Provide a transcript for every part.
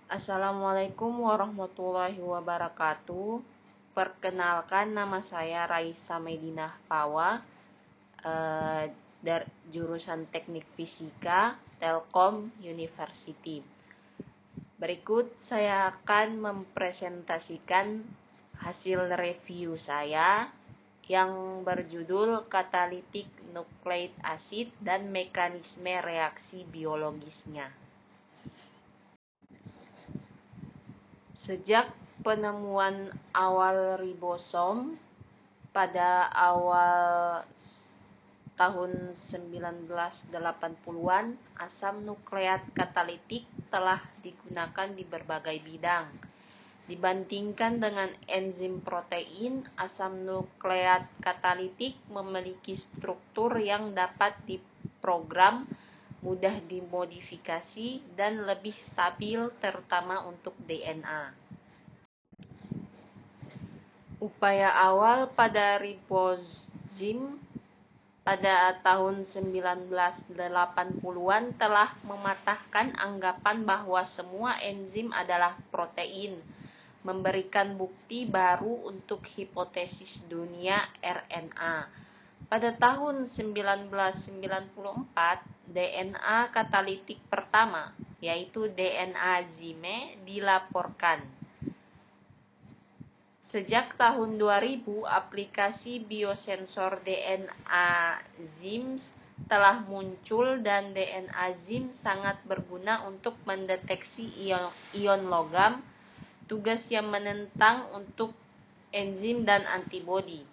Assalamualaikum warahmatullahi wabarakatuh. Perkenalkan, nama saya Raisa Medinah Pawa, dari jurusan Teknik Fisika Telkom University. Berikut saya akan mempresentasikan hasil review saya yang berjudul Katalitik Nukleik Asid dan Mekanisme Reaksi Biologisnya. Sejak penemuan awal ribosom pada awal tahun 1980-an, asam nukleat katalitik telah digunakan di berbagai bidang. Dibandingkan dengan enzim protein, asam nukleat katalitik memiliki struktur yang dapat diprogram, mudah dimodifikasi, dan lebih stabil terutama untuk DNA. Upaya awal pada ribozim pada tahun 1980-an telah mematahkan anggapan bahwa semua enzim adalah protein, memberikan bukti baru untuk hipotesis dunia RNA. Pada tahun 1994, DNA katalitik pertama, yaitu DNA Zime, dilaporkan. Sejak tahun 2000, aplikasi biosensor DNA ZIMS telah muncul dan DNA ZIMS sangat berguna untuk mendeteksi ion logam, tugas yang menentang untuk enzim dan antibodi.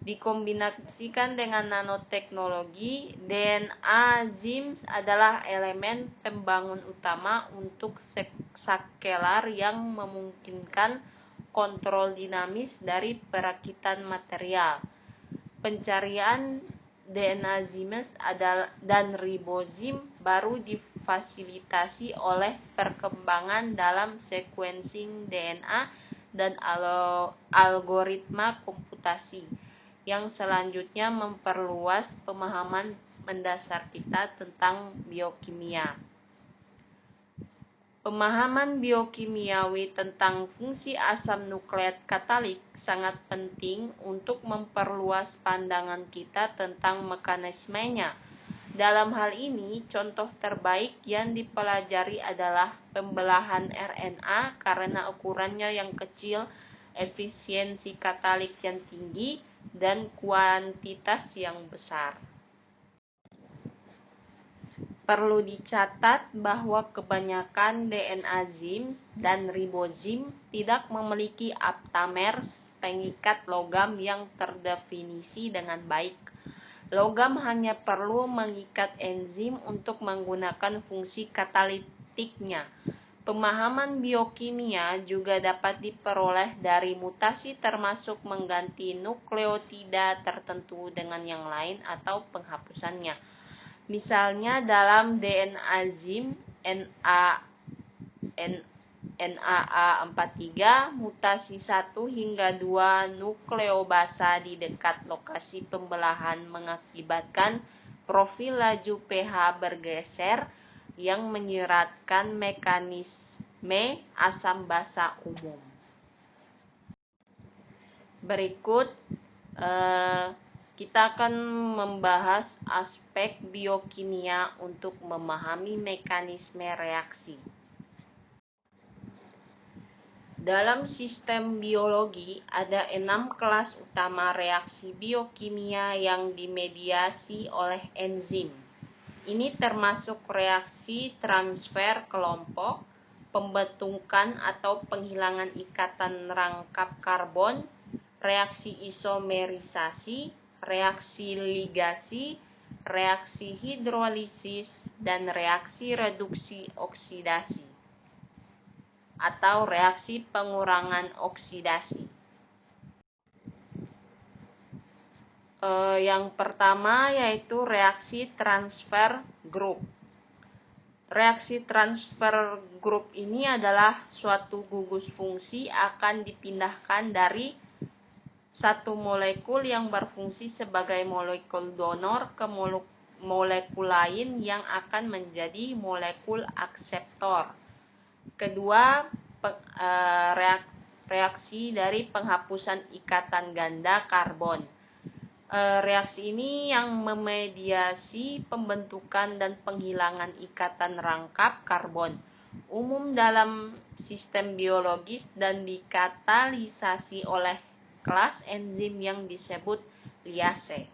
Dikombinasikan dengan nanoteknologi, DNA ZIMS adalah elemen pembangun utama untuk scalar yang memungkinkan kontrol dinamis dari perakitan material. Pencarian DNA ZIMS dan ribozim baru difasilitasi oleh perkembangan dalam sequencing DNA dan algoritma komputasi, yang selanjutnya memperluas pemahaman mendasar kita tentang biokimia. Pemahaman biokimiawi tentang fungsi asam nukleat katalik sangat penting untuk memperluas pandangan kita tentang mekanismenya. Dalam hal ini, contoh terbaik yang dipelajari adalah pembelahan RNA karena ukurannya yang kecil, efisiensi katalik yang tinggi, dan kuantitas yang besar. Perlu dicatat bahwa kebanyakan DNA ZIMS dan ribozim tidak memiliki aptamers, pengikat logam yang terdefinisi dengan baik. Logam hanya perlu mengikat enzim untuk menggunakan fungsi katalitiknya. Pemahaman biokimia juga dapat diperoleh dari mutasi, termasuk mengganti nukleotida tertentu dengan yang lain atau penghapusannya. Misalnya dalam DNA ZIM NAA43, mutasi 1 hingga 2 nukleobasa di dekat lokasi pembelahan mengakibatkan profil laju pH bergeser yang menyeratkan mekanisme asam basa umum. Berikut kita akan membahas aspek biokimia untuk memahami mekanisme reaksi. Dalam sistem biologi, ada 6 kelas utama reaksi biokimia yang dimediasi oleh enzim. Ini termasuk reaksi transfer kelompok, pembentukan atau penghilangan ikatan rangkap karbon, reaksi isomerisasi, reaksi ligasi, reaksi hidrolisis, dan reaksi reduksi oksidasi atau reaksi pengurangan oksidasi. Yang pertama yaitu reaksi transfer grup. Reaksi transfer grup ini adalah suatu gugus fungsi akan dipindahkan dari satu molekul yang berfungsi sebagai molekul donor ke molekul lain yang akan menjadi molekul akseptor. Kedua, reaksi dari penghapusan ikatan ganda karbon. Reaksi ini yang memediasi pembentukan dan penghilangan ikatan rangkap karbon, umum dalam sistem biologis dan dikatalisasi oleh kelas enzim yang disebut liase.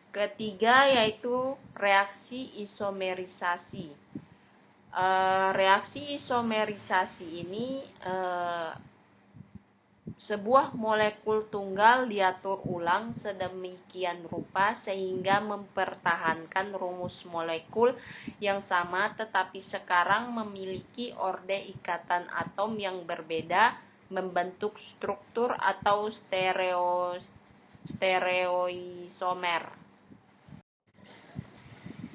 Ketiga yaitu reaksi isomerisasi. Reaksi isomerisasi ini sebuah molekul tunggal diatur ulang sedemikian rupa sehingga mempertahankan rumus molekul yang sama tetapi sekarang memiliki orde ikatan atom yang berbeda, membentuk struktur atau stereoisomer.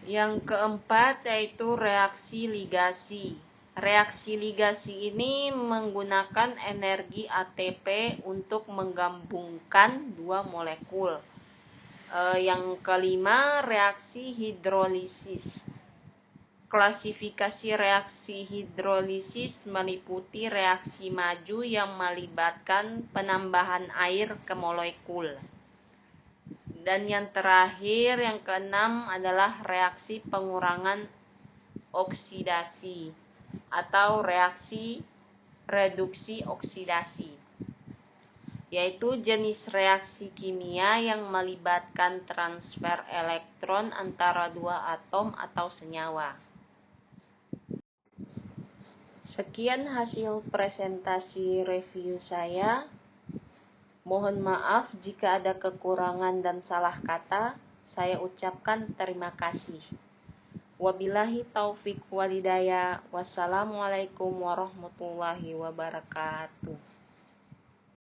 Yang keempat yaitu reaksi ligasi. Reaksi ligasi ini menggunakan energi ATP untuk menggabungkan dua molekul. Yang kelima, reaksi hidrolisis. Klasifikasi reaksi hidrolisis meliputi reaksi maju yang melibatkan penambahan air ke molekul. Dan yang terakhir, yang keenam adalah reaksi pengurangan oksidasi atau reaksi reduksi oksidasi, yaitu jenis reaksi kimia yang melibatkan transfer elektron antara dua atom atau senyawa. Sekian hasil presentasi review saya. Mohon maaf jika ada kekurangan dan salah kata. Saya ucapkan terima kasih. Wabillahi taufik walhidayah. Wassalamualaikum warahmatullahi wabarakatuh.